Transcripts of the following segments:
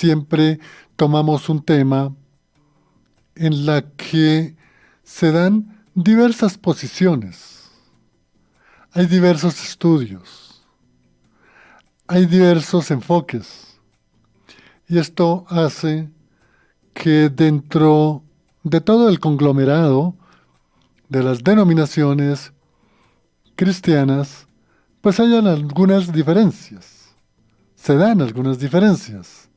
siempre tomamos un tema en la que se dan diversas posiciones. Hay diversos estudios, hay diversos enfoques, y esto hace que dentro de todo el conglomerado de las denominaciones cristianas, pues hayan algunas diferencias, se dan algunas diferencias,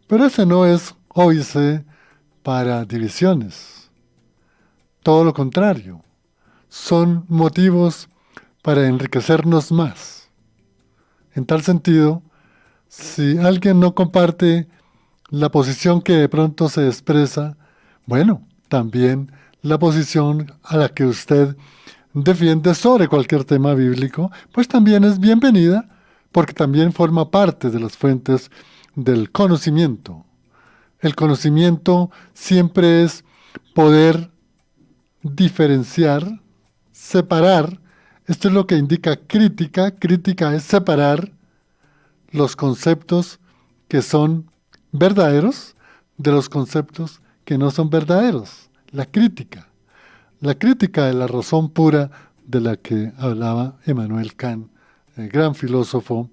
pero ese no es óbice para divisiones, todo lo contrario, son motivos para enriquecernos más. En tal sentido, si alguien no comparte la posición que de pronto se expresa, bueno, también la posición a la que usted defiende sobre cualquier tema bíblico, pues también es bienvenida, porque también forma parte de las fuentes del conocimiento. El conocimiento siempre es poder diferenciar, separar. Esto es lo que indica crítica. Crítica es separar los conceptos que son verdaderos de los conceptos que no son verdaderos. La crítica. La crítica de la razón pura de la que hablaba Emmanuel Kant, el gran filósofo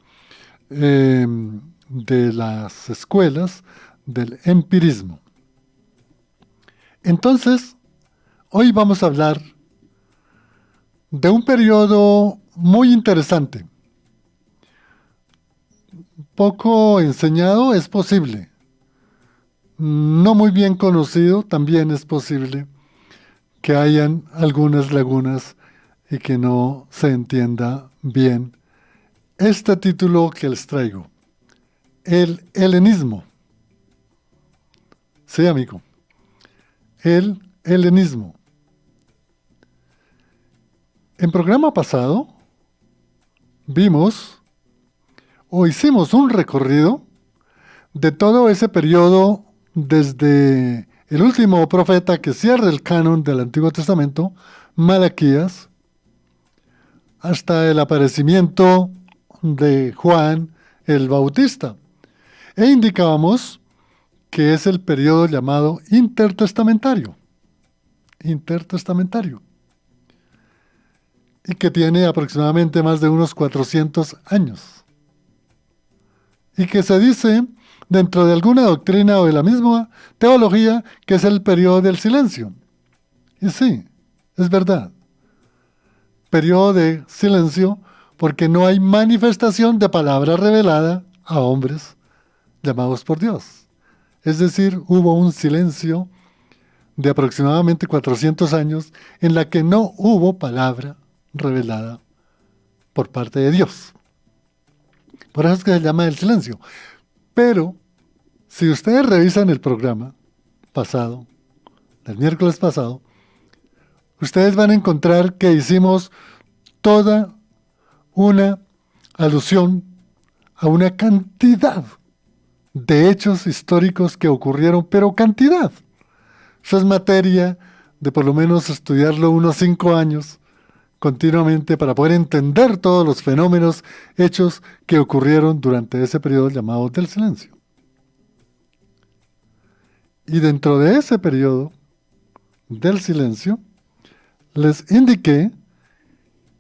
de las escuelas del empirismo. Entonces, hoy vamos a hablar de un periodo muy interesante. Poco enseñado es posible. No muy bien conocido también es posible que hayan algunas lagunas y que no se entienda bien este título que les traigo. El helenismo. Sí, amigo. El helenismo. En programa pasado vimos o hicimos un recorrido de todo ese periodo desde el último profeta que cierra el canon del Antiguo Testamento, Malaquías, hasta el aparecimiento de Juan el Bautista. E indicábamos que es el periodo llamado intertestamentario. Intertestamentario. Y que tiene aproximadamente más de unos 400 años. Y que se dice dentro de alguna doctrina o de la misma teología que es el periodo del silencio. Y sí, es verdad. Periodo de silencio porque no hay manifestación de palabra revelada a hombres llamados por Dios. Es decir, hubo un silencio de aproximadamente 400 años en la que no hubo palabra revelada por parte de Dios. Por eso es que se llama el silencio. Pero, si ustedes revisan el programa pasado, del miércoles pasado, ustedes van a encontrar que hicimos toda una alusión a una cantidad de hechos históricos que ocurrieron, pero cantidad. Eso es materia de por lo menos estudiarlo unos 5 años continuamente para poder entender todos los fenómenos, hechos que ocurrieron durante ese periodo llamado del silencio. Y dentro de ese periodo del silencio, les indiqué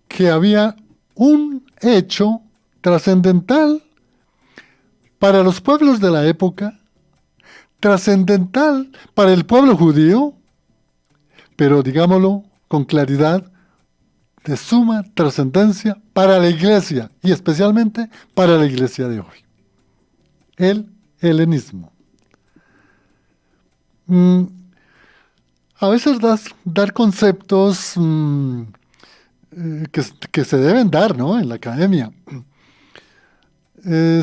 que había un hecho trascendental para los pueblos de la época, trascendental para el pueblo judío, pero digámoslo con claridad, de suma trascendencia para la iglesia y especialmente para la iglesia de hoy. El helenismo. A veces dar conceptos que se deben dar, ¿no?, en la academia.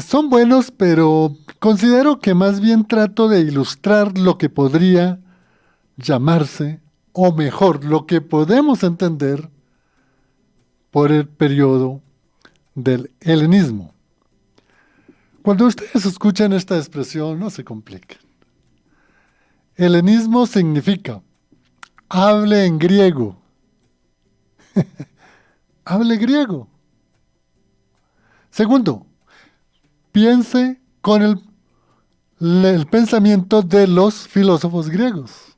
Son buenos, pero considero que más bien trato de ilustrar lo que podría llamarse, o mejor, lo que podemos entender por el periodo del helenismo. Cuando ustedes escuchan esta expresión, no se compliquen. Helenismo significa hable en griego. Hable griego. Segundo, piense con el pensamiento de los filósofos griegos,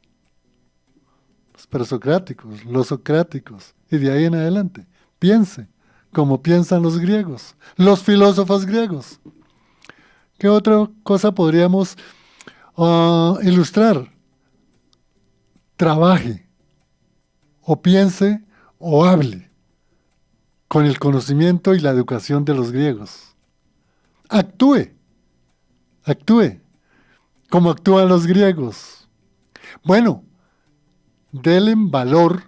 los presocráticos, los socráticos, y de ahí en adelante. Piense como piensan los griegos, los filósofos griegos. ¿Qué otra cosa podríamos ilustrar? Trabaje, o piense, o hable, con el conocimiento y la educación de los griegos. Actúe, actúe, como actúan los griegos. Bueno, denle valor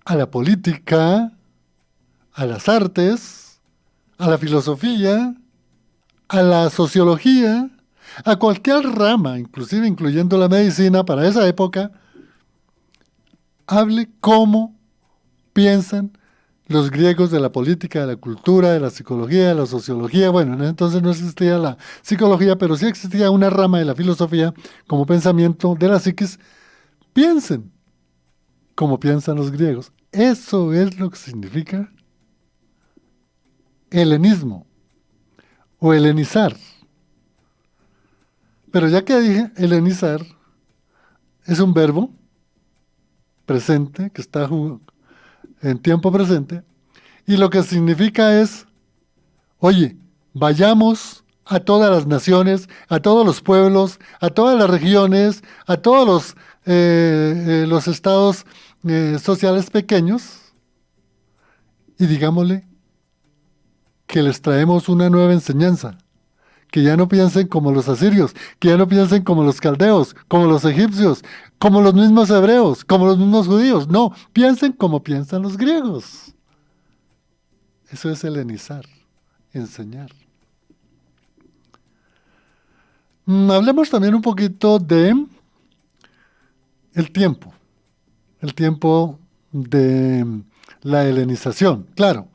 a la política, a las artes, a la filosofía, a la sociología, a cualquier rama, inclusive incluyendo la medicina para esa época. Hable cómo piensan los griegos de la política, de la cultura, de la psicología, de la sociología. Bueno, en ese entonces no existía la psicología, pero sí existía una rama de la filosofía como pensamiento de la psiquis. Piensen como piensan los griegos. Eso es lo que significa helenismo o helenizar. Pero ya que dije helenizar, es un verbo presente que está en tiempo presente, y lo que significa es, oye, vayamos a todas las naciones, a todos los pueblos, a todas las regiones, a todos los estados sociales pequeños, y digámosle que les traemos una nueva enseñanza, que ya no piensen como los asirios, que ya no piensen como los caldeos, como los egipcios, como los mismos hebreos, como los mismos judíos. No, piensen como piensan los griegos. Eso es helenizar, enseñar. Hablemos también un poquito de el tiempo de la helenización. Claro,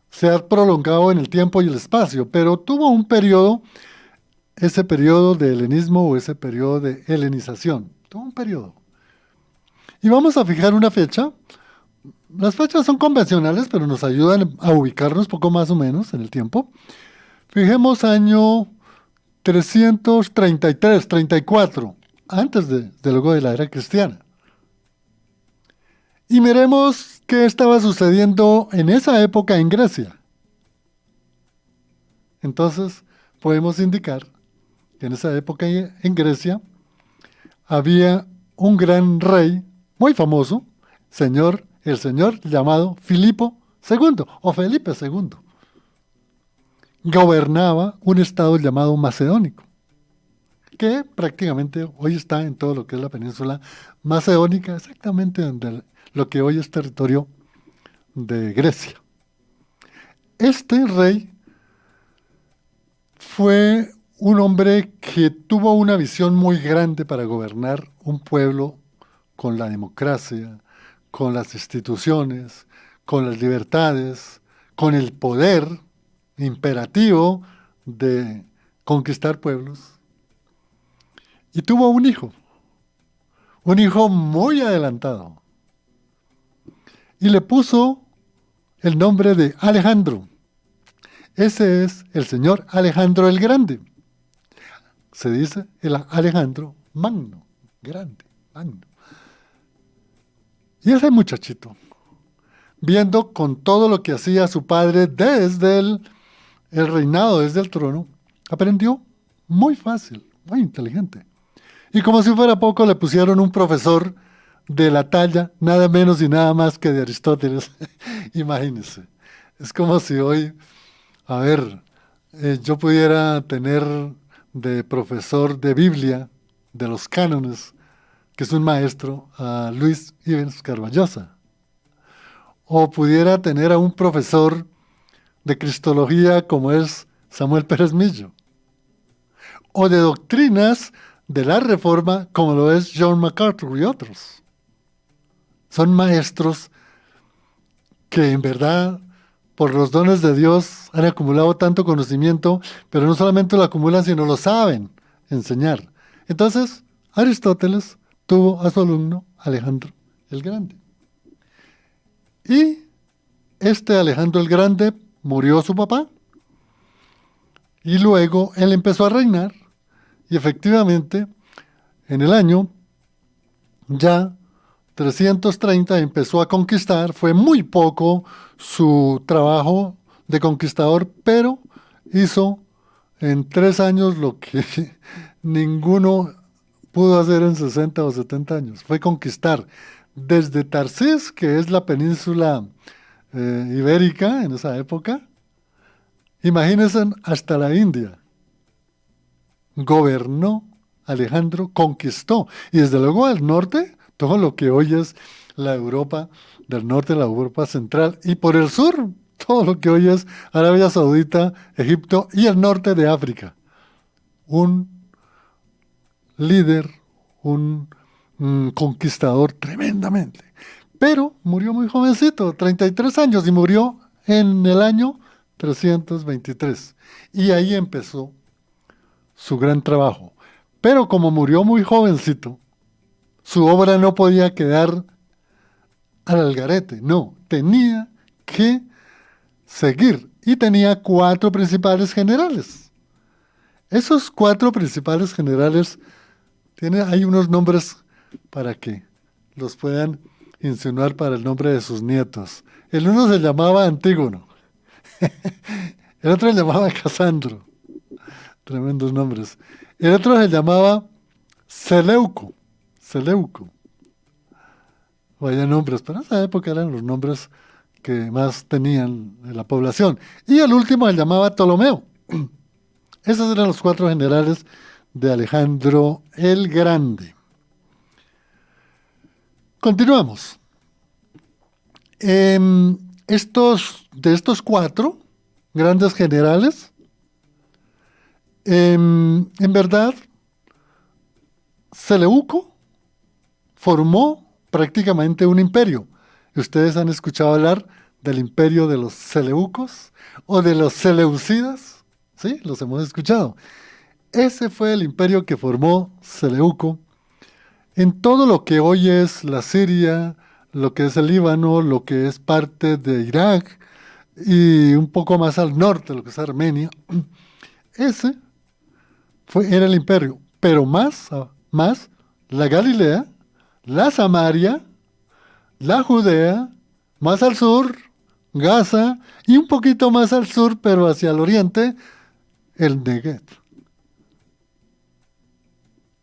se ha prolongado en el tiempo y el espacio, pero tuvo un periodo, ese periodo de helenismo o ese periodo de helenización. Tuvo un periodo. Y vamos a fijar una fecha. Las fechas son convencionales, pero nos ayudan a ubicarnos poco más o menos en el tiempo. Fijemos año 333, 34, antes de luego de la era cristiana. Y miremos qué estaba sucediendo en esa época en Grecia. Entonces, podemos indicar que en esa época en Grecia había un gran rey muy famoso, el señor llamado Filipo II o Felipe II. Gobernaba un estado llamado Macedónico, que prácticamente hoy está en todo lo que es la península macedónica, exactamente donde lo que hoy es territorio de Grecia. Este rey fue un hombre que tuvo una visión muy grande para gobernar un pueblo con la democracia, con las instituciones, con las libertades, con el poder imperativo de conquistar pueblos. Y tuvo un hijo muy adelantado. Y le puso el nombre de Alejandro. Ese es el señor Alejandro el Grande. Se dice el Alejandro Magno, grande, magno. Y ese muchachito, viendo con todo lo que hacía su padre desde el reinado, desde el trono, aprendió muy fácil, muy inteligente. Y como si fuera poco, le pusieron un profesor de la talla, nada menos y nada más que de Aristóteles. Imagínense. Es como si hoy, yo pudiera tener de profesor de Biblia, de los cánones, que es un maestro, a Luis Ivens Carballosa. O pudiera tener a un profesor de cristología como es Samuel Pérez Millo. O de doctrinas de la Reforma como lo es John MacArthur y otros. Son maestros que en verdad, por los dones de Dios, han acumulado tanto conocimiento, pero no solamente lo acumulan, sino lo saben enseñar. Entonces, Aristóteles tuvo a su alumno Alejandro el Grande. Y este Alejandro el Grande murió su papá, y luego él empezó a reinar, Y efectivamente, en el año ya 330 empezó a conquistar. Fue muy poco su trabajo de conquistador, pero hizo en 3 años lo que ninguno pudo hacer en 60 o 70 años. Fue conquistar desde Tarsis, que es la península ibérica en esa época, imagínense, hasta la India. Gobernó Alejandro, conquistó. Y desde luego al norte, todo lo que hoy es la Europa del norte, la Europa central, y por el sur, todo lo que hoy es Arabia Saudita, Egipto y el norte de África. Un líder, un conquistador tremendamente. Pero murió muy jovencito, 33 años, y murió en el año 323. Y ahí empezó su gran trabajo. Pero como murió muy jovencito, su obra no podía quedar al algarete, no, tenía que seguir. Y tenía 4 principales generales. Esos 4 principales generales hay unos nombres para que los puedan insinuar para el nombre de sus nietos. El uno se llamaba Antígono, el otro se llamaba Casandro, tremendos nombres. El otro se llamaba Seleuco, Seleuco. Vaya nombres, pero en esa época eran los nombres que más tenían en la población. Y el último se llamaba Ptolomeo. Esos eran los 4 generales de Alejandro el Grande. Continuamos. De estos 4 grandes generales, en verdad, Seleuco formó prácticamente un imperio. ¿Ustedes han escuchado hablar del imperio de los Seleucos o de los Seleucidas? Sí, los hemos escuchado. Ese fue el imperio que formó Seleuco en todo lo que hoy es la Siria, lo que es el Líbano, lo que es parte de Irak y un poco más al norte, lo que es Armenia. Ese era el imperio, pero más la Galilea, la Samaria, la Judea, más al sur, Gaza, y un poquito más al sur, pero hacia el oriente, el Negev.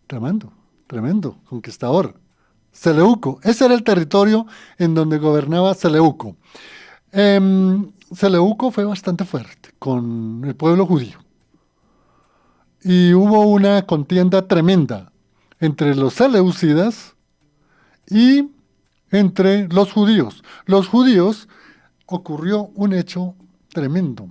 Tremendo, tremendo, conquistador. Seleuco, ese era el territorio en donde gobernaba Seleuco. Seleuco fue bastante fuerte con el pueblo judío. Y hubo una contienda tremenda entre los seleucidas y entre los judíos. Los judíos ocurrió un hecho tremendo.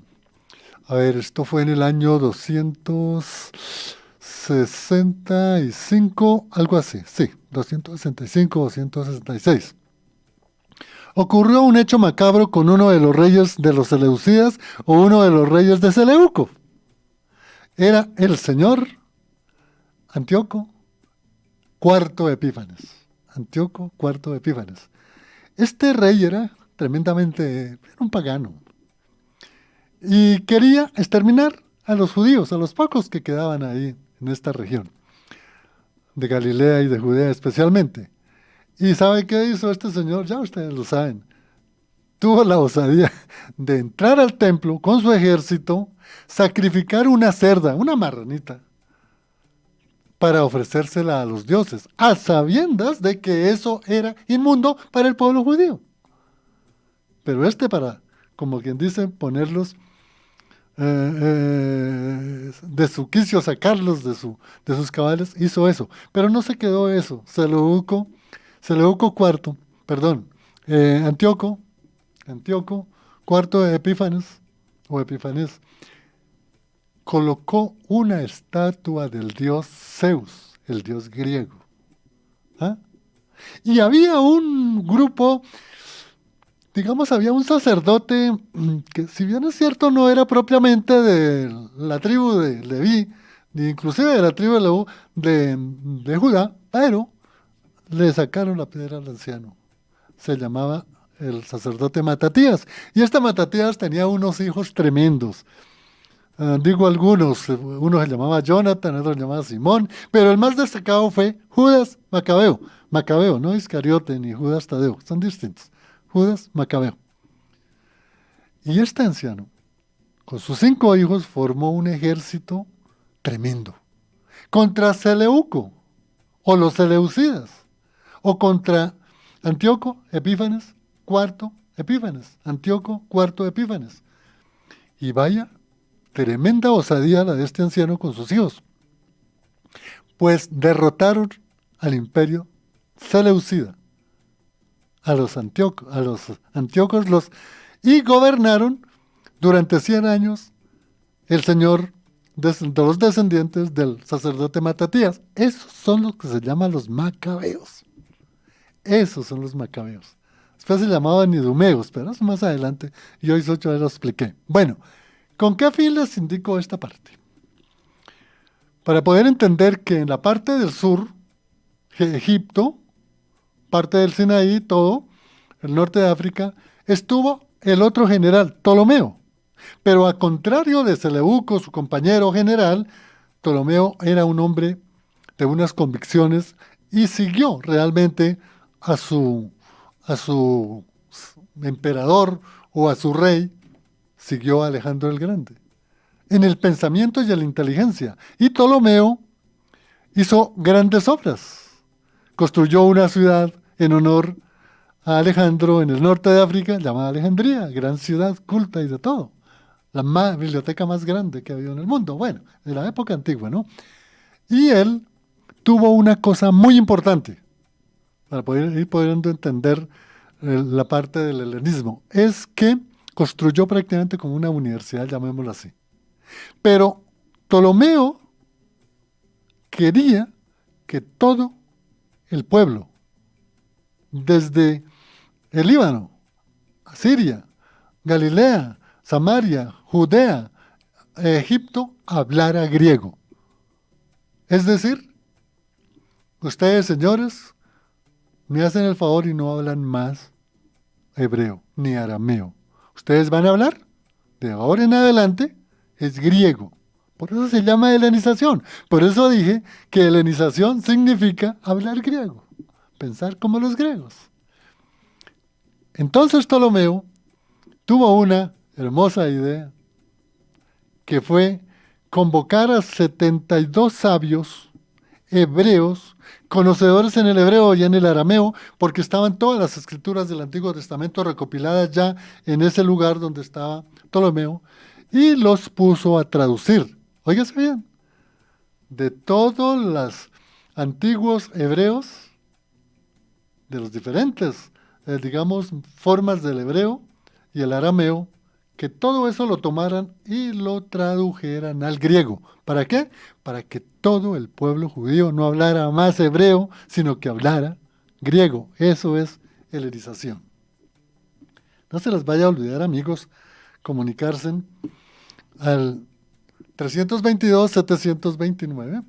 A ver, esto fue en el año 265, algo así, sí, 265, 266. Ocurrió un hecho macabro con uno de los reyes de los seleucidas o uno de los reyes de Seleuco. Era el señor Antíoco IV Epífanes. Antíoco IV Epífanes. Este rey era era un pagano. Y quería exterminar a los judíos, a los pocos que quedaban ahí en esta región, de Galilea y de Judea especialmente. ¿Y sabe qué hizo este señor? Ya ustedes lo saben. Tuvo la osadía de entrar al templo con su ejército, sacrificar una cerda, una marranita, para ofrecérsela a los dioses, a sabiendas de que eso era inmundo para el pueblo judío. Pero para, como quien dice, ponerlos de su quicio, sacarlos de sus cabales, hizo eso. Pero no se quedó eso. Seleuco IV, perdón, Antíoco IV Epífanes, o Epifanes, colocó una estatua del dios Zeus, el dios griego. ¿Ah? Y había un grupo, digamos, había un sacerdote que, si bien es cierto, no era propiamente de la tribu de Leví, ni inclusive de la tribu de Judá, pero le sacaron la piedra al anciano. Se llamaba el sacerdote Matatías. Y este Matatías tenía unos hijos tremendos. Digo algunos, uno se llamaba Jonathan, otro se llamaba Simón, pero el más destacado fue Judas Macabeo. Macabeo, no Iscariote ni Judas Tadeo, son distintos. Judas Macabeo. Y este anciano, con sus 5 hijos, formó un ejército tremendo contra Seleuco o los Seleucidas o contra Antíoco Epífanes cuarto Epífanes, Antíoco cuarto Epífanes. Y vaya, tremenda osadía la de este anciano con sus hijos, pues derrotaron al imperio Seleucida, a los antíocos y gobernaron durante 100 años el señor de los descendientes del sacerdote Matatías. Esos son los que se llaman los macabeos. Esos son los macabeos. Después se llamaban idumeos, pero eso más adelante, y hoy ya lo expliqué. Bueno, ¿con qué fin les indico esta parte? Para poder entender que en la parte del sur, Egipto, parte del Sinaí, todo, el norte de África, estuvo el otro general, Ptolomeo. Pero a contrario de Seleuco, su compañero general, Ptolomeo era un hombre de unas convicciones y siguió realmente a su emperador o a su rey, siguió a Alejandro el Grande en el pensamiento y en la inteligencia. Y Ptolomeo hizo grandes obras. Construyó una ciudad en honor a Alejandro en el norte de África, llamada Alejandría, gran ciudad culta y de todo. La biblioteca más grande que ha habido en el mundo, bueno, de la época antigua, ¿no? Y él tuvo una cosa muy importante para poder ir pudiendo entender la parte del helenismo, es que construyó prácticamente como una universidad, llamémoslo así. Pero Ptolomeo quería que todo el pueblo, desde el Líbano, Siria, Galilea, Samaria, Judea, Egipto, hablara griego. Es decir, ustedes, señores, me hacen el favor y no hablan más hebreo ni arameo. Ustedes van a hablar, de ahora en adelante, es griego. Por eso se llama helenización. Por eso dije que helenización significa hablar griego, pensar como los griegos. Entonces Ptolomeo tuvo una hermosa idea, que fue convocar a 72 sabios hebreos, conocedores en el hebreo y en el arameo, porque estaban todas las escrituras del Antiguo Testamento recopiladas ya en ese lugar donde estaba Ptolomeo, y los puso a traducir. Óigase bien, de todos los antiguos hebreos, de los diferentes, digamos, formas del hebreo y el arameo, que todo eso lo tomaran y lo tradujeran al griego. ¿Para qué? Para que todo el pueblo judío no hablara más hebreo, sino que hablara griego. Eso es helenización. No se les vaya a olvidar, amigos, comunicarse al 322-729,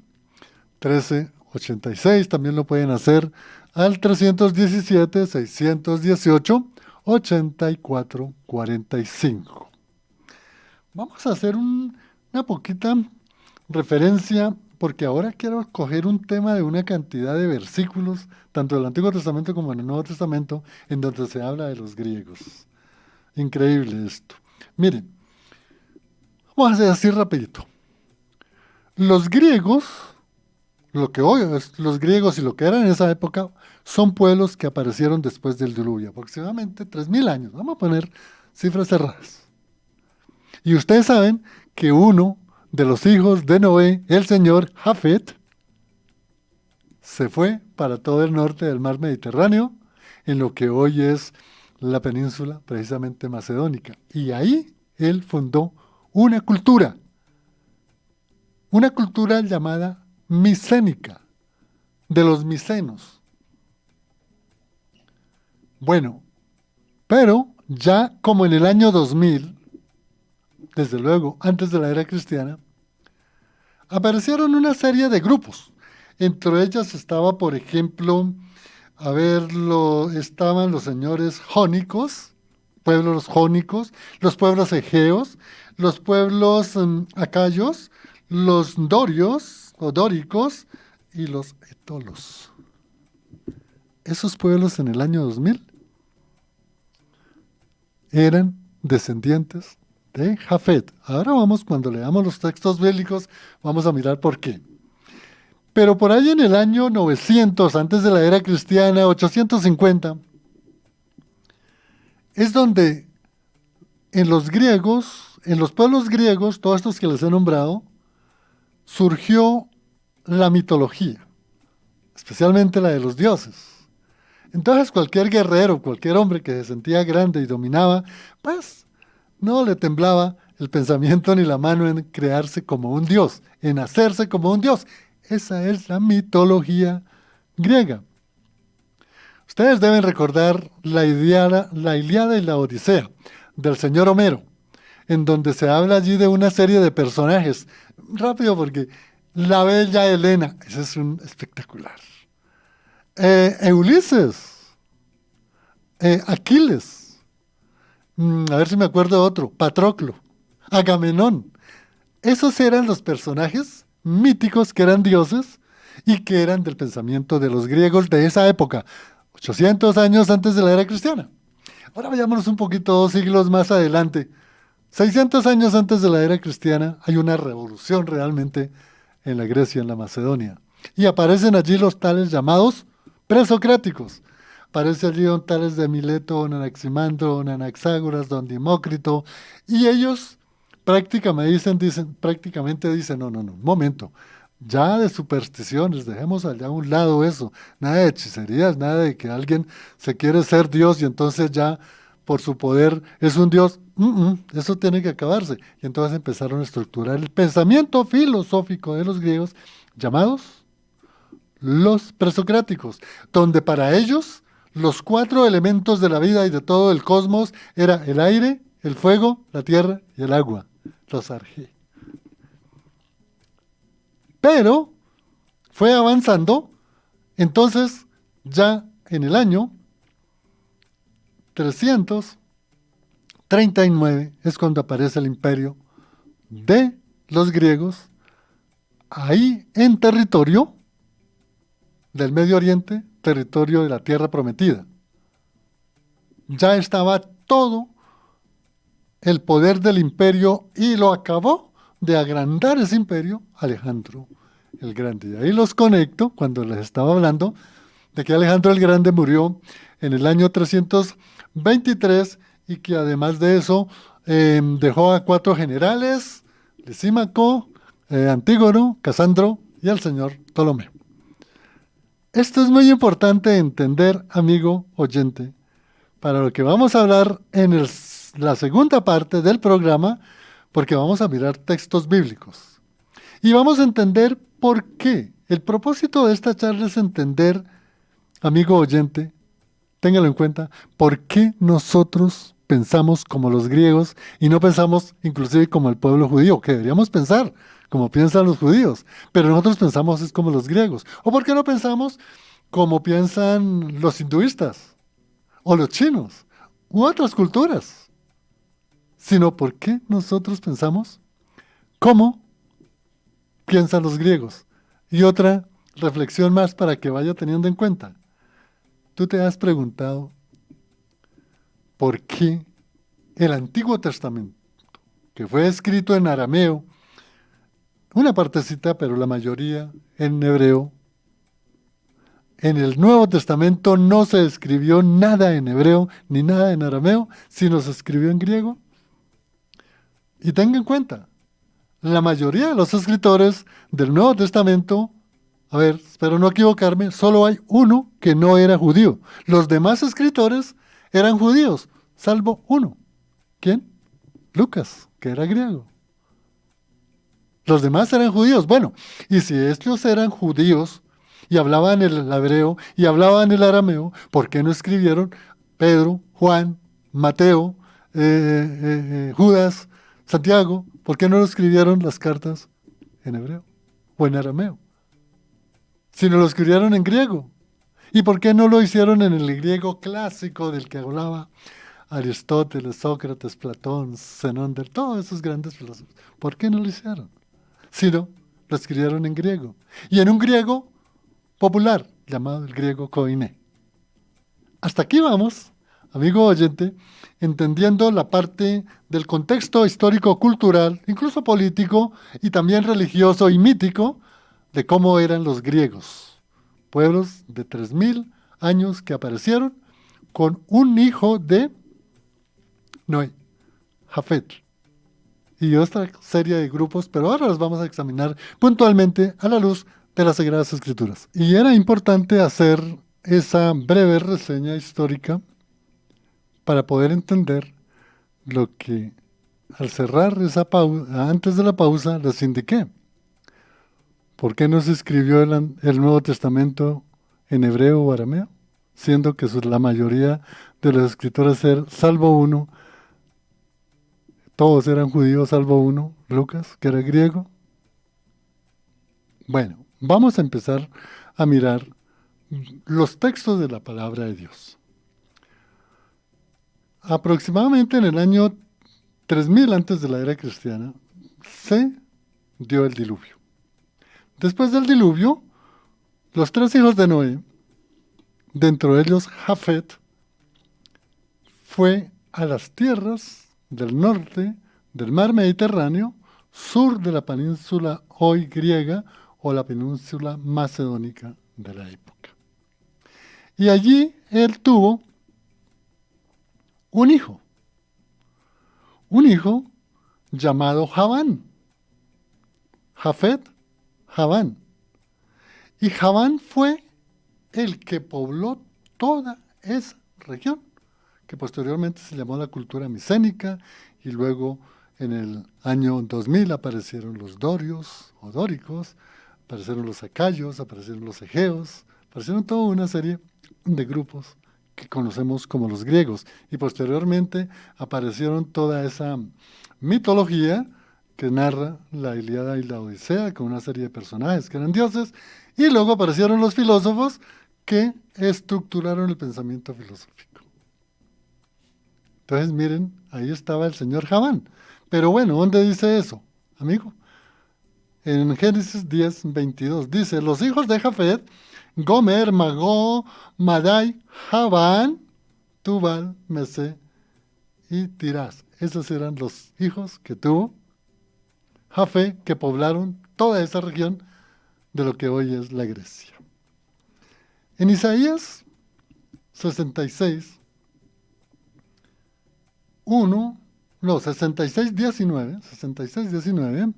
1386. También lo pueden hacer al 317-618-8445. Vamos a hacer una poquita referencia, porque ahora quiero coger un tema de una cantidad de versículos, tanto del Antiguo Testamento como en el Nuevo Testamento, en donde se habla de los griegos. Increíble esto. Miren, vamos a hacer así rapidito. Los griegos, lo que hoy es los griegos y lo que eran en esa época, son pueblos que aparecieron después del diluvio, aproximadamente 3000 años. Vamos a poner cifras cerradas. Y ustedes saben que uno de los hijos de Noé, el señor Jafet, se fue para todo el norte del mar Mediterráneo, en lo que hoy es la península precisamente macedónica. Y ahí él fundó una cultura llamada micénica, de los micenos. Bueno, pero ya como en el año 2000, desde luego, antes de la era cristiana, aparecieron una serie de grupos. Entre ellas estaba, por ejemplo, estaban los señores jónicos, pueblos jónicos, los pueblos egeos, los pueblos acayos, los dorios o dóricos y los etolos. Esos pueblos en el año 2000 eran descendientes de Jafet. Ahora vamos, cuando leamos los textos bíblicos, vamos a mirar por qué. Pero por ahí en el año 900, antes de la era cristiana, 850, es donde en los griegos, en los pueblos griegos, todos estos que les he nombrado, surgió la mitología, especialmente la de los dioses. Entonces cualquier guerrero, cualquier hombre que se sentía grande y dominaba, pues no le temblaba el pensamiento ni la mano en crearse como un dios, en hacerse como un dios. Esa es la mitología griega. Ustedes deben recordar la Ilíada y la Odisea del señor Homero, en donde se habla allí de una serie de personajes. Rápido, porque la bella Helena, ese es un espectacular. Ulises, Aquiles, a ver si me acuerdo de otro, Patroclo, Agamenón. Esos eran los personajes míticos que eran dioses y que eran del pensamiento de los griegos de esa época, 800 años antes de la era cristiana. Ahora vayámonos un poquito 2 siglos más adelante. 600 años antes de la era cristiana hay una revolución realmente en la Grecia, en la Macedonia. Y aparecen allí los tales llamados presocráticos. Aparece allí don tales de Mileto, don Anaximandro, don Anaxágoras, don Dimócrito, y ellos prácticamente dicen, no, un momento, ya de supersticiones, dejemos allá a un lado eso, nada de hechicerías, nada de que alguien se quiere ser Dios y entonces ya por su poder es un Dios. Eso tiene que acabarse. Y entonces empezaron a estructurar el pensamiento filosófico de los griegos, llamados los presocráticos, donde para ellos los 4 elementos de la vida y de todo el cosmos era el aire, el fuego, la tierra y el agua, los argé. Pero fue avanzando, entonces ya en el año 339 es cuando aparece el imperio de los griegos, ahí en territorio del Medio Oriente, territorio de la Tierra Prometida. Ya estaba todo el poder del imperio y lo acabó de agrandar ese imperio Alejandro el Grande. Y ahí los conecto cuando les estaba hablando de que Alejandro el Grande murió en el año 323 y que además de eso dejó a 4 generales, Lisímaco, Antígono, Casandro y al señor Ptolomeo. Esto es muy importante entender, amigo oyente, para lo que vamos a hablar en la segunda parte del programa, porque vamos a mirar textos bíblicos. Y vamos a entender por qué. El propósito de esta charla es entender, amigo oyente, téngalo en cuenta, por qué nosotros pensamos como los griegos y no pensamos inclusive como el pueblo judío, que deberíamos pensar como piensan los judíos, pero nosotros pensamos es como los griegos. ¿O por qué no pensamos como piensan los hinduistas o los chinos u otras culturas? Sino por qué nosotros pensamos como piensan los griegos. Y otra reflexión más para que vaya teniendo en cuenta. ¿Tú te has preguntado por qué el Antiguo Testamento, que fue escrito en arameo, una partecita, pero la mayoría en hebreo, en el Nuevo Testamento no se escribió nada en hebreo ni nada en arameo, sino se escribió en griego? Y tenga en cuenta, la mayoría de los escritores del Nuevo Testamento, a ver, espero no equivocarme, solo hay uno que no era judío. Los demás escritores eran judíos, salvo uno. ¿Quién? Lucas, que era griego. Los demás eran judíos. Bueno, y si estos eran judíos y hablaban el hebreo y hablaban el arameo, ¿por qué no escribieron Pedro, Juan, Mateo, Judas, Santiago? ¿Por qué no escribieron las cartas en hebreo o en arameo? Si no lo escribieron en griego. ¿Y por qué no lo hicieron en el griego clásico del que hablaba Aristóteles, Sócrates, Platón, Zenón, de todos esos grandes filósofos. ¿Por qué no lo hicieron? Sino lo escribieron en griego. Y en un griego popular, llamado el griego koiné. Hasta aquí vamos, amigo oyente, entendiendo la parte del contexto histórico-cultural, incluso político y también religioso y mítico, de cómo eran los griegos. Pueblos de 3000 años que aparecieron con un hijo de Noé, Jafet, y otra serie de grupos, pero ahora los vamos a examinar puntualmente a la luz de las Sagradas Escrituras. Y era importante hacer esa breve reseña histórica para poder entender lo que al cerrar esa pausa, antes de la pausa, les indiqué. ¿Por qué no se escribió el Nuevo Testamento en hebreo o arameo? Siendo que la mayoría de los escritores, salvo uno, todos eran judíos, salvo uno, Lucas, que era griego. Bueno, vamos a empezar a mirar los textos de la palabra de Dios. Aproximadamente en el año 3000 antes de la era cristiana, se dio el diluvio. Después del diluvio, los 3 hijos de Noé, dentro de ellos Jafet, fue a las tierras del norte del mar Mediterráneo, sur de la península hoy griega o la península macedónica de la época. Y allí él tuvo un hijo llamado Javán. Jafet, Javán. Y Javán fue el que pobló toda esa región, que posteriormente se llamó la cultura micénica, y luego en el año 2000 aparecieron los dorios o dóricos, aparecieron los acayos, aparecieron los egeos, aparecieron toda una serie de grupos que conocemos como los griegos, y posteriormente aparecieron toda esa mitología que narra la Ilíada y la Odisea, con una serie de personajes que eran dioses, y luego aparecieron los filósofos que estructuraron el pensamiento filosófico. Entonces, miren, ahí estaba el señor Javán. Pero bueno, ¿dónde dice eso, amigo? En Génesis 10:22 dice, los hijos de Jafet, Gomer, Magó, Madai, Javán, Tubal, Mesé y Tirás. Esos eran los hijos que tuvo Jafet, que poblaron toda esa región de lo que hoy es la Grecia. En Isaías 66, 19,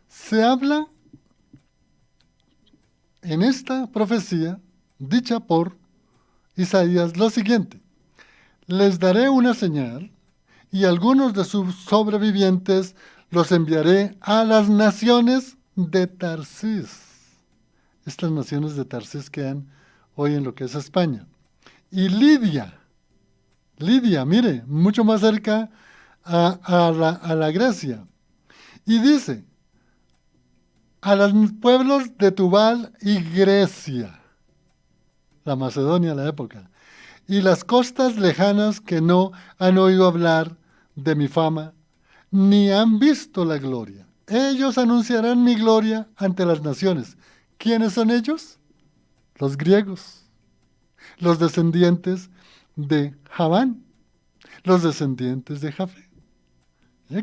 se habla en esta profecía dicha por Isaías lo siguiente: les daré una señal y algunos de sus sobrevivientes los enviaré a las naciones de Tarsis. Estas naciones de Tarsis quedan hoy en lo que es España. Y Lidia, mire, mucho más cerca a la Grecia. Y dice, a los pueblos de Tubal y Grecia, la Macedonia de la época, y las costas lejanas que no han oído hablar de mi fama, ni han visto la gloria. Ellos anunciarán mi gloria ante las naciones. ¿Quiénes son ellos? Los griegos, los descendientes de Javán, los descendientes de Jafet.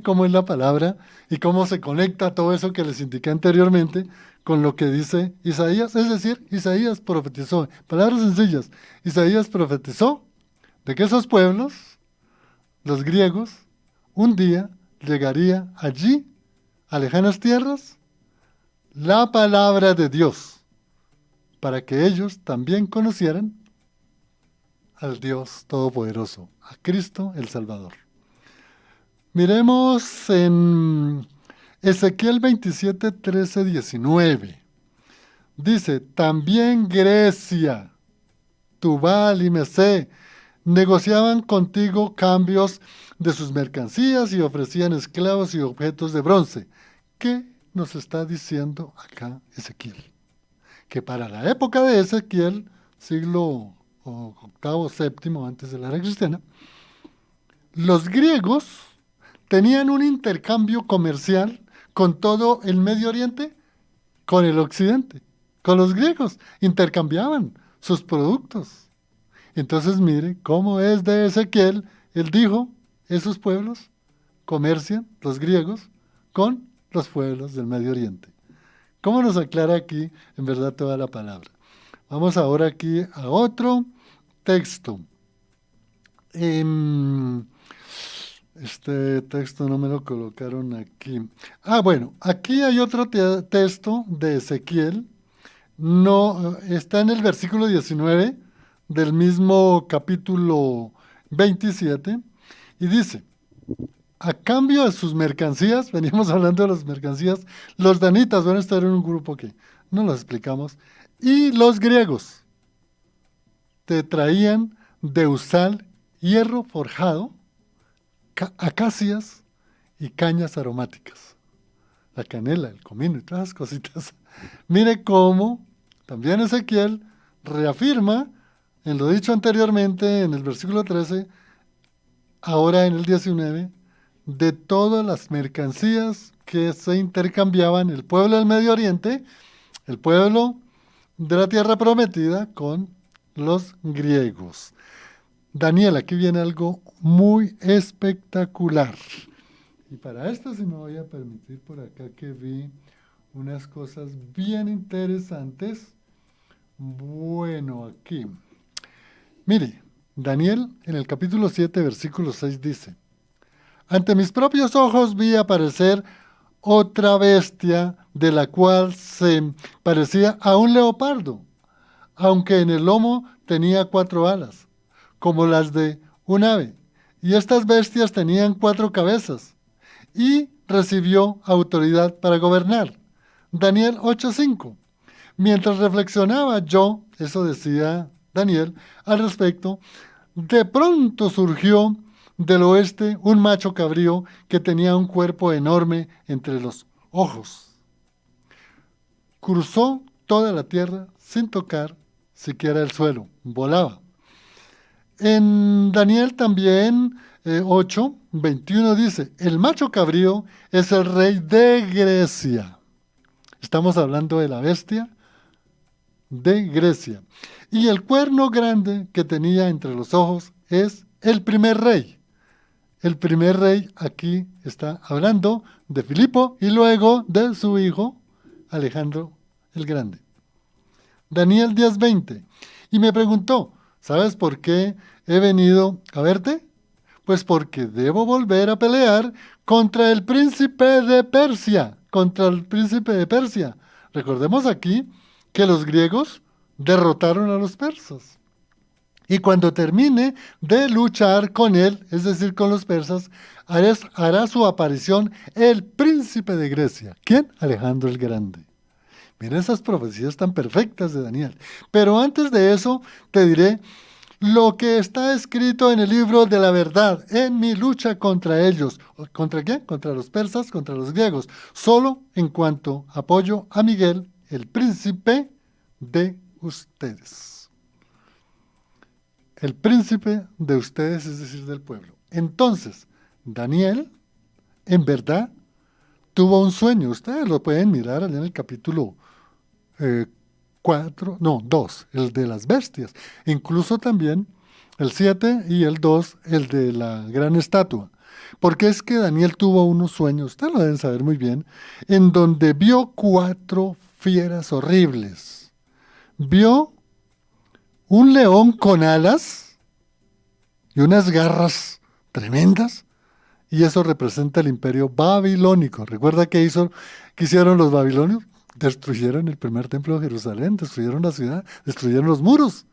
¿Cómo es la palabra y cómo se conecta todo eso que les indiqué anteriormente con lo que dice Isaías? Es decir, Isaías profetizó, palabras sencillas, Isaías profetizó de que esos pueblos, los griegos, un día llegaría allí, a lejanas tierras, la palabra de Dios, para que ellos también conocieran al Dios Todopoderoso, a Cristo el Salvador. Miremos en Ezequiel 27, 13, 19. Dice, también Grecia, Tubal y Mesé negociaban contigo cambios de sus mercancías y ofrecían esclavos y objetos de bronce. ¿Qué nos está diciendo acá Ezequiel? Que para la época de Ezequiel, siglo octavo, séptimo, antes de la era cristiana, Los griegos tenían un intercambio comercial con todo el Medio Oriente, con el Occidente. Con los griegos intercambiaban sus productos. Entonces mire cómo es de Ezequiel. Él dijo, esos pueblos comercian, los griegos, con los pueblos del Medio Oriente. ¿Cómo nos aclara aquí en verdad toda la palabra? Vamos ahora aquí a otro texto. Este texto no me lo colocaron aquí. Bueno, aquí hay otro texto de Ezequiel. No, está en el versículo 19 del mismo capítulo 27 y dice, a cambio de sus mercancías, veníamos hablando de las mercancías, los danitas van a estar en un grupo que no lo explicamos, y los griegos te traían de Usal hierro forjado, acacias y cañas aromáticas, la canela, el comino y todas esas cositas. Mire cómo también Ezequiel reafirma en lo dicho anteriormente en el versículo 13, ahora en el 19, de todas las mercancías que se intercambiaban el pueblo del Medio Oriente, el pueblo de la tierra prometida con los griegos. Daniel, aquí viene algo muy espectacular. Y para esto sí me voy a permitir por acá que vi unas cosas bien interesantes. Bueno, aquí. Mire, Daniel en el capítulo 7, versículo 6 dice, ante mis propios ojos vi aparecer otra bestia de la cual se parecía a un leopardo, aunque en el lomo tenía 4 alas, como las de un ave, y estas bestias tenían 4 cabezas, y recibió autoridad para gobernar. Daniel 8:5. Mientras reflexionaba yo, eso decía Daniel, al respecto, de pronto surgió del oeste un macho cabrío que tenía un cuerpo enorme entre los ojos. Cruzó toda la tierra sin tocar siquiera el suelo, volaba. En Daniel también 8:21 dice, el macho cabrío es el rey de Grecia. Estamos hablando de la bestia de Grecia. Y el cuerno grande que tenía entre los ojos es el primer rey. El primer rey aquí está hablando de Filipo y luego de su hijo Alejandro el Grande. Daniel 10:20. Y me preguntó, ¿sabes por qué he venido a verte? Pues porque debo volver a pelear contra el príncipe de Persia, contra el príncipe de Persia. Recordemos aquí que los griegos derrotaron a los persas. Y cuando termine de luchar con él, es decir, con los persas, hará su aparición el príncipe de Grecia. ¿Quién? Alejandro el Grande. Mira esas profecías tan perfectas de Daniel. Pero antes de eso, te diré lo que está escrito en el libro de la verdad, en mi lucha contra ellos. ¿Contra qué? Contra los persas, contra los griegos. Solo en cuanto apoyo a Miguel, el príncipe de ustedes. El príncipe de ustedes, es decir, del pueblo. Entonces, Daniel, en verdad, tuvo un sueño. Ustedes lo pueden mirar allá en el capítulo 2, el de las bestias. Incluso también el 7 y el 2, el de la gran estatua. Porque es que Daniel tuvo unos sueños, ustedes lo deben saber muy bien, en donde vio 4 fieras horribles. Vio un león con alas y unas garras tremendas, y eso representa el imperio babilónico. ¿Recuerda qué hicieron los babilonios? Destruyeron el primer templo de Jerusalén, destruyeron la ciudad, destruyeron los muros.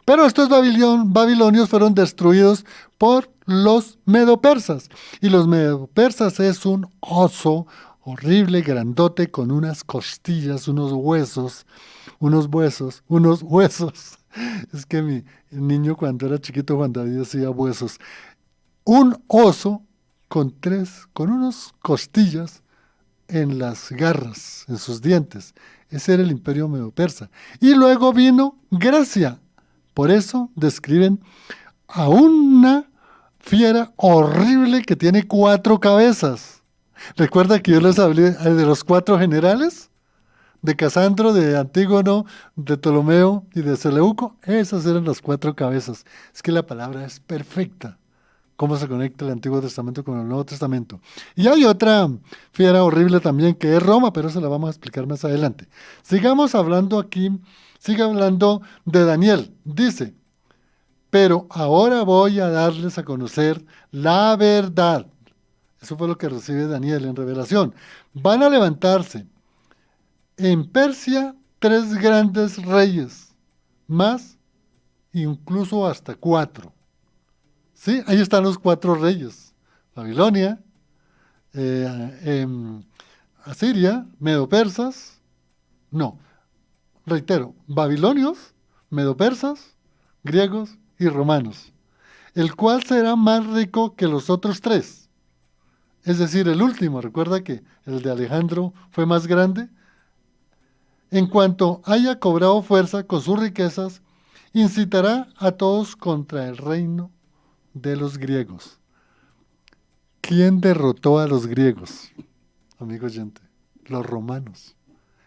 Pero estos babilonios fueron destruidos por los medopersas. Y los medopersas es un oso horrible, grandote, con unas costillas, unos huesos. Es que mi niño cuando era chiquito, Juan David, decía huesos. Un oso con unas costillas en las garras, en sus dientes. Ese era el imperio medo-persa. Y luego vino Grecia. Por eso describen a una fiera horrible que tiene 4 cabezas. ¿Recuerda que yo les hablé de los 4 generales? De Casandro, de Antígono, de Ptolomeo y de Seleuco. Esas eran las 4 cabezas. Es que la palabra es perfecta. Cómo se conecta el Antiguo Testamento con el Nuevo Testamento. Y hay otra fiera horrible también que es Roma, pero eso la vamos a explicar más adelante. Sigamos hablando aquí, sigue hablando de Daniel. Dice, pero ahora voy a darles a conocer la verdad. Eso fue lo que recibe Daniel en revelación. Van a levantarse en Persia 3 grandes reyes, más incluso hasta 4. Sí, ahí están los 4 reyes. Babilonia, Asiria, medopersas, no, reitero, babilonios, medopersas, griegos y romanos, el cual será más rico que los otros 3. Es decir, el último, recuerda que el de Alejandro fue más grande. En cuanto haya cobrado fuerza con sus riquezas, incitará a todos contra el reino de los griegos. ¿Quién derrotó a los griegos, amigo oyente? Los romanos.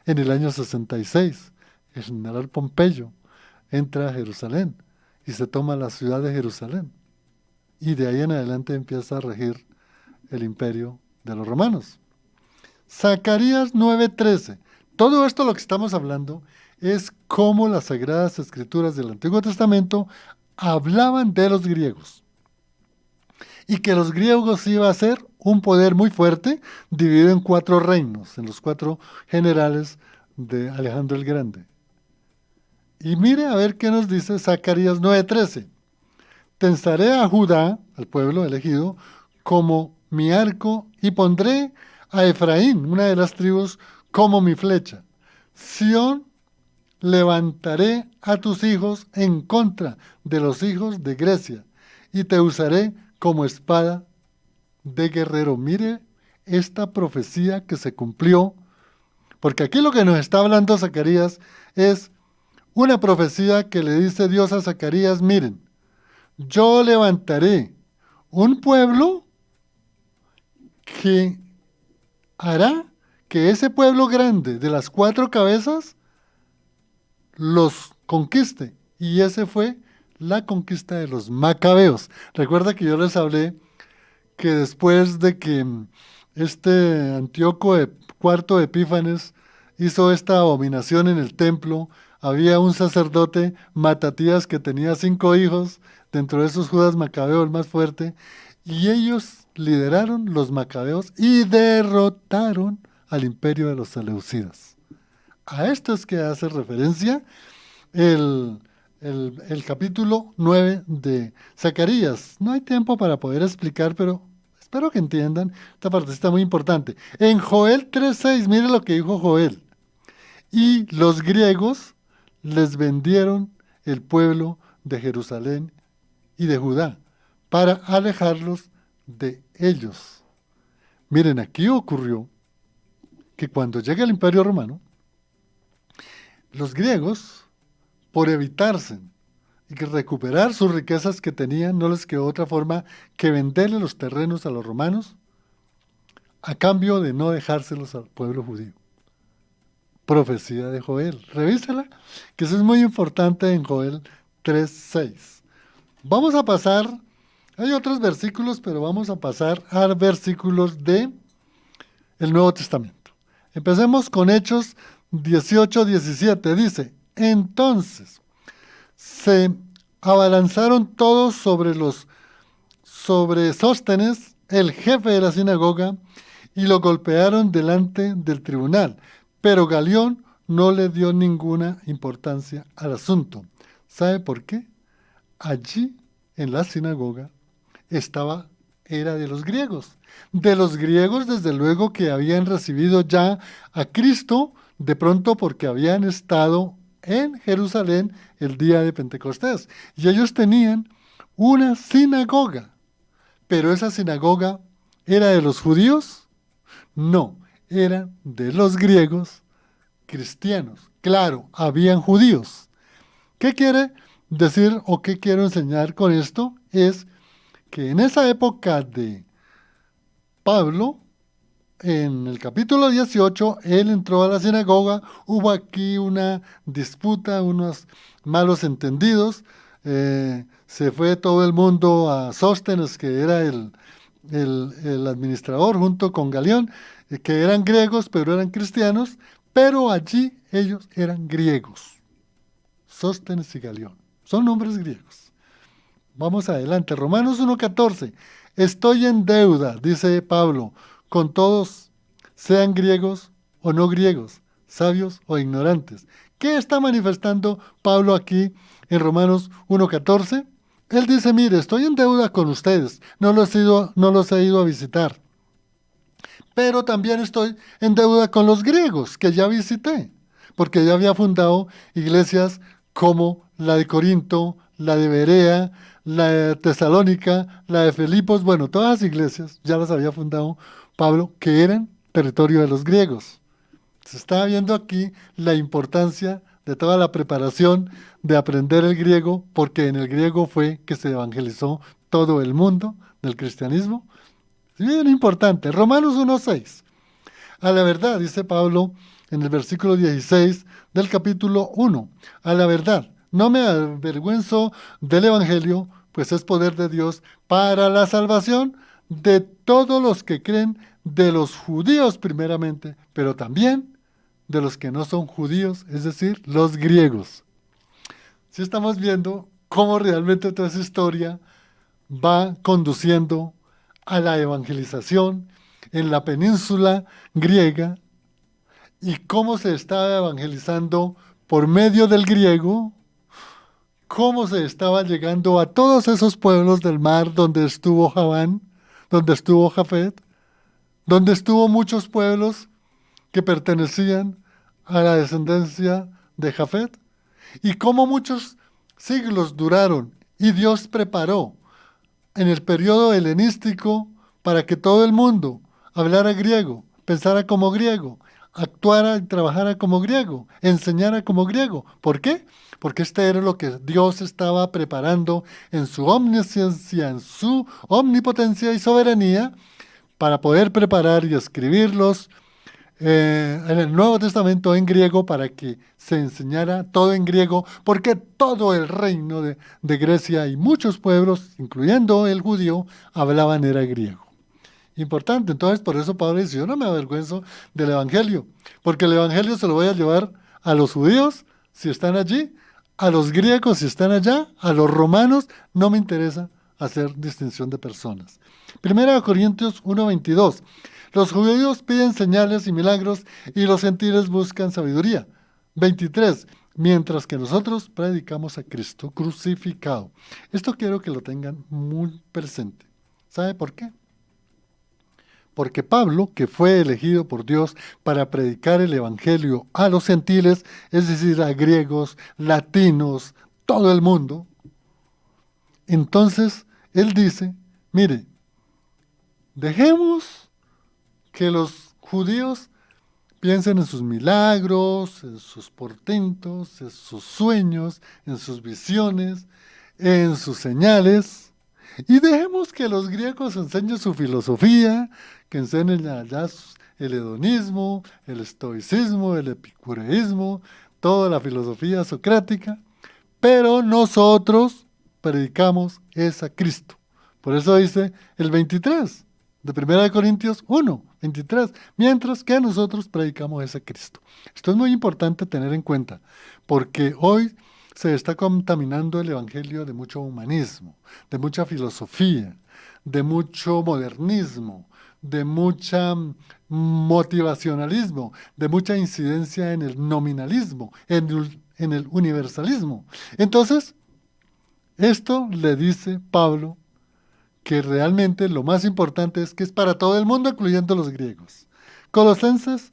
En el año 66, el general Pompeyo entra a Jerusalén y se toma la ciudad de Jerusalén. Y de ahí en adelante empieza a regir el imperio de los romanos. Zacarías 9:13. Todo esto lo que estamos hablando es cómo las Sagradas Escrituras del Antiguo Testamento hablaban de los griegos. Y que los griegos iba a ser un poder muy fuerte, dividido en 4 reinos, en los 4 generales de Alejandro el Grande. Y mire a ver qué nos dice Zacarías 9:13. Tensaré a Judá, al pueblo elegido, como mi arco, y pondré a Efraín, una de las tribus, como mi flecha. Sión, levantaré a tus hijos en contra de los hijos de Grecia, y te usaré como espada de guerrero. Mire esta profecía que se cumplió, porque aquí lo que nos está hablando Zacarías es una profecía que le dice Dios a Zacarías: miren, yo levantaré un pueblo que hará que ese pueblo grande de las 4 cabezas los conquiste. Y ese fue la conquista de los macabeos. Recuerda que yo les hablé que después de que este Antíoco IV Epífanes hizo esta abominación en el templo, había un sacerdote, Matatías, que tenía 5 hijos, dentro de esos Judas Macabeo, el más fuerte, y ellos lideraron los macabeos y derrotaron al imperio de los seleucidas. A esto es que hace referencia el capítulo 9 de Zacarías. No hay tiempo para poder explicar, pero espero que entiendan. Esta parte está muy importante. En Joel 3:6, mire lo que dijo Joel. Y los griegos les vendieron el pueblo de Jerusalén y de Judá para alejarlos de ellos. Miren, aquí ocurrió que cuando llega el Imperio Romano, los griegos, por evitarse y que recuperar sus riquezas que tenían, no les quedó otra forma que venderle los terrenos a los romanos a cambio de no dejárselos al pueblo judío. Profecía de Joel. Revísala, que eso es muy importante en Joel 3:6. Vamos a pasar, hay otros versículos, pero vamos a pasar a versículos de el Nuevo Testamento. Empecemos con Hechos 18:17. Dice: entonces se abalanzaron todos sobre Sóstenes, el jefe de la sinagoga, y lo golpearon delante del tribunal. Pero Galión no le dio ninguna importancia al asunto. ¿Sabe por qué? Allí, en la sinagoga, era de los griegos. De los griegos, desde luego, que habían recibido ya a Cristo, de pronto porque habían estado en Jerusalén el día de Pentecostés. Y ellos tenían una sinagoga. ¿Pero esa sinagoga era de los judíos? No, era de los griegos cristianos. Claro, habían judíos. ¿Qué quiere decir o qué quiero enseñar con esto? Es que en esa época de Pablo, en el capítulo 18, él entró a la sinagoga, hubo aquí una disputa, unos malos entendidos, se fue todo el mundo a Sóstenes, que era el administrador, junto con Galión, que eran griegos, pero eran cristianos, pero allí ellos eran griegos. Sóstenes y Galión, son nombres griegos. Vamos adelante, Romanos 1:14. Estoy en deuda, dice Pablo, con todos, sean griegos o no griegos, sabios o ignorantes. ¿Qué está manifestando Pablo aquí en Romanos 1:14? Él dice, mire, estoy en deuda con ustedes, no los he ido a visitar, pero también estoy en deuda con los griegos que ya visité, porque ya había fundado iglesias como la de Corinto, la de Berea, la de Tesalónica, la de Filipos, bueno, todas las iglesias ya las había fundado Pablo, que eran territorio de los griegos. Se está viendo aquí la importancia de toda la preparación de aprender el griego, porque en el griego fue que se evangelizó todo el mundo del cristianismo. Bien importante. Romanos 1:6. A la verdad, dice Pablo en el versículo 16 del capítulo 1. A la verdad, no me avergüenzo del evangelio, pues es poder de Dios para la salvación de todos los que creen, de los judíos primeramente, pero también de los que no son judíos, es decir, los griegos. Si estamos viendo cómo realmente toda esa historia va conduciendo a la evangelización en la península griega y cómo se estaba evangelizando por medio del griego, cómo se estaba llegando a todos esos pueblos del mar donde estuvo Javán, donde estuvo Jafet, donde estuvo muchos pueblos que pertenecían a la descendencia de Jafet, y cómo muchos siglos duraron y Dios preparó en el periodo helenístico para que todo el mundo hablara griego, pensara como griego, actuara y trabajara como griego, enseñara como griego. ¿Por qué? Porque este era lo que Dios estaba preparando en su omnisciencia, en su omnipotencia y soberanía, para poder preparar y escribirlos en el Nuevo Testamento en griego, para que se enseñara todo en griego, porque todo el reino de Grecia y muchos pueblos, incluyendo el judío, hablaban era griego. Importante, entonces por eso Pablo dice, yo no me avergüenzo del Evangelio, porque el Evangelio se lo voy a llevar a los judíos si están allí, a los griegos si están allá, a los romanos, no me interesa hacer distinción de personas. 1 Corintios 1:22. Los judíos piden señales y milagros y los gentiles buscan sabiduría. 23. Mientras que nosotros predicamos a Cristo crucificado. Esto quiero que lo tengan muy presente. ¿Sabe por qué? Porque Pablo, que fue elegido por Dios para predicar el evangelio a los gentiles, es decir, a griegos, latinos, todo el mundo, entonces él dice, mire, dejemos que los judíos piensen en sus milagros, en sus portentos, en sus sueños, en sus visiones, en sus señales, y dejemos que los griegos enseñen su filosofía, que enseñen allá el hedonismo, el estoicismo, el epicureísmo, toda la filosofía socrática, pero nosotros predicamos es a Cristo. Por eso dice el 23 de 1 Corintios 1:23, mientras que nosotros predicamos es a Cristo. Esto es muy importante tener en cuenta, porque hoy se está contaminando el evangelio de mucho humanismo, de mucha filosofía, de mucho modernismo, de mucha motivacionalismo, de mucha incidencia en el nominalismo, en el universalismo. Entonces, esto le dice Pablo que realmente lo más importante es que es para todo el mundo, incluyendo los griegos. Colosenses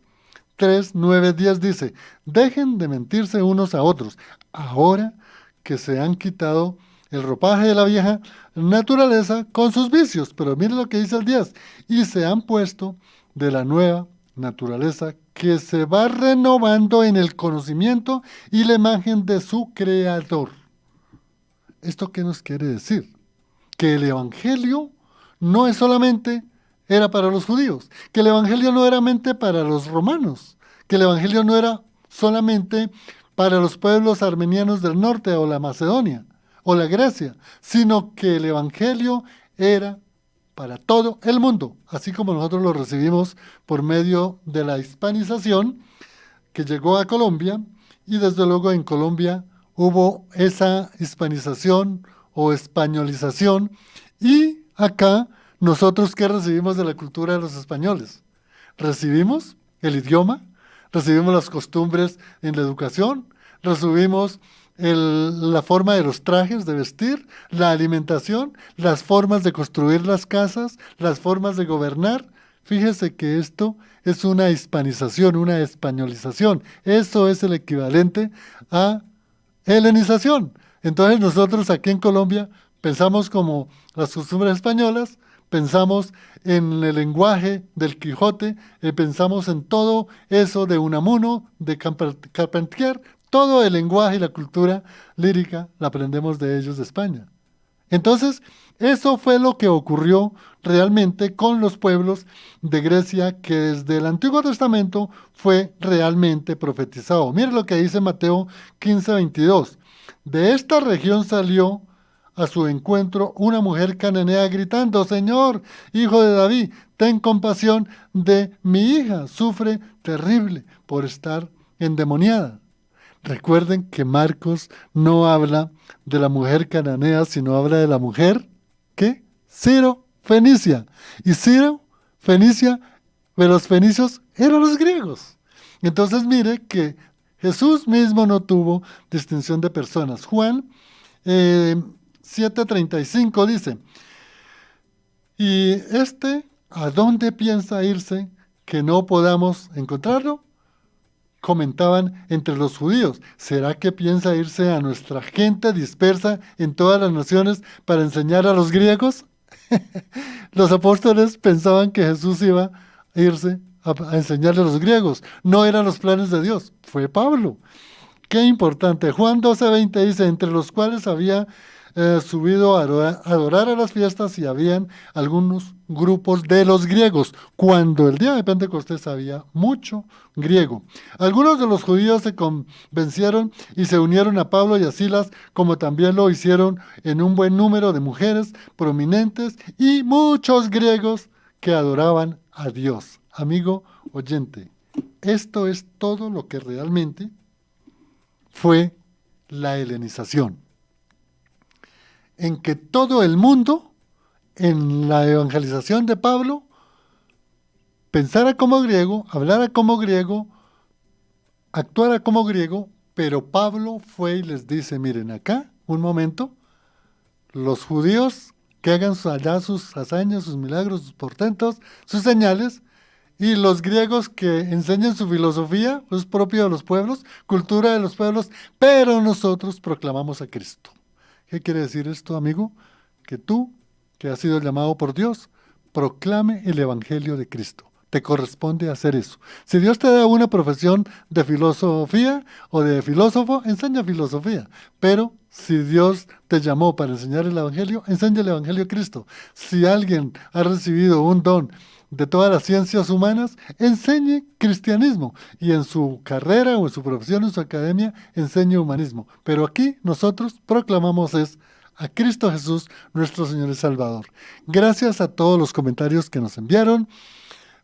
3:9-10 dice, dejen de mentirse unos a otros, ahora que se han quitado el ropaje de la vieja naturaleza con sus vicios. Pero miren lo que dice el 10, y se han puesto de la nueva naturaleza que se va renovando en el conocimiento y la imagen de su creador. ¿Esto qué nos quiere decir? que el Evangelio no es solamente era para los judíos, que el Evangelio no era mente para los romanos, que el Evangelio no era solamente para los pueblos armenianos del norte o la Macedonia o la Grecia, sino que el Evangelio era para todo el mundo, así como nosotros lo recibimos por medio de la hispanización que llegó a Colombia, y desde luego en Colombia hubo esa hispanización o españolización, y acá nosotros ¿qué recibimos de la cultura de los españoles? Recibimos el idioma, recibimos las costumbres en la educación, recibimos la forma de los trajes de vestir, la alimentación, las formas de construir las casas, las formas de gobernar. Fíjese que esto es una hispanización, una españolización. Eso es el equivalente a helenización. Entonces nosotros aquí en Colombia pensamos como las costumbres españolas, pensamos en el lenguaje del Quijote, pensamos en todo eso de Unamuno, de Carpentier, todo el lenguaje y la cultura lírica la aprendemos de ellos de España. Entonces, eso fue lo que ocurrió realmente con los pueblos de Grecia, que desde el Antiguo Testamento fue realmente profetizado. Mire lo que dice Mateo 15:22. De esta región salió a su encuentro una mujer cananea gritando: Señor, hijo de David, ten compasión de mi hija, sufre terrible por estar endemoniada. Recuerden que Marcos no habla de la mujer cananea, sino habla de la mujer, ¿qué? Ciro-fenicia. Y Ciro-fenicia, de los fenicios, eran los griegos. Entonces mire que Jesús mismo no tuvo distinción de personas. Juan 7:35 dice: ¿y a dónde piensa irse que no podamos encontrarlo? Comentaban entre los judíos: ¿será que piensa irse a nuestra gente dispersa en todas las naciones para enseñar a los griegos? Los apóstoles pensaban que Jesús iba a irse a enseñarle a los griegos. No eran los planes de Dios, fue Pablo. Qué importante. Juan 12:20 dice: entre los cuales había subido a adorar a las fiestas, y habían algunos grupos de los griegos. Cuando el día de Pentecostés había mucho griego. Algunos de los judíos se convencieron y se unieron a Pablo y a Silas, como también lo hicieron en un buen número de mujeres prominentes y muchos griegos que adoraban a Dios. Amigo oyente, esto es todo lo que realmente fue la helenización, en que todo el mundo, en la evangelización de Pablo, pensara como griego, hablara como griego, actuara como griego, pero Pablo fue y les dice: miren, acá, un momento, los judíos que hagan allá sus hazañas, sus milagros, sus portentos, sus señales, y los griegos que enseñen su filosofía, es propio de los pueblos, cultura de los pueblos, pero nosotros proclamamos a Cristo. ¿Qué quiere decir esto, amigo? Que tú, que has sido llamado por Dios, proclame el Evangelio de Cristo. Te corresponde hacer eso. Si Dios te da una profesión de filosofía o de filósofo, enseña filosofía. Pero si Dios te llamó para enseñar el Evangelio, enseña el Evangelio de Cristo. Si alguien ha recibido un don de todas las ciencias humanas, enseñe cristianismo, y en su carrera o en su profesión, en su academia, enseñe humanismo. Pero aquí nosotros proclamamos a Cristo Jesús, nuestro Señor y Salvador. Gracias a todos los comentarios que nos enviaron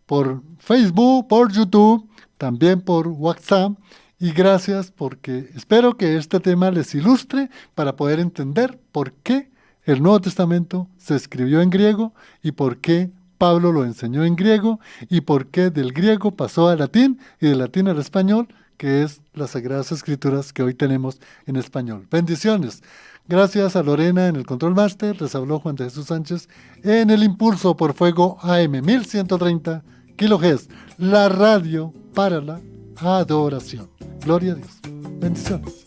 por Facebook, por YouTube, también por WhatsApp, y gracias porque espero que este tema les ilustre para poder entender por qué el Nuevo Testamento se escribió en griego y por qué Pablo lo enseñó en griego, y por qué del griego pasó al latín y del latín al español, que es las Sagradas Escrituras que hoy tenemos en español. Bendiciones. Gracias a Lorena en el Control Master. Les habló Juan de Jesús Sánchez en el Impulso por Fuego AM 1130 kHz, la radio para la adoración. Gloria a Dios. Bendiciones.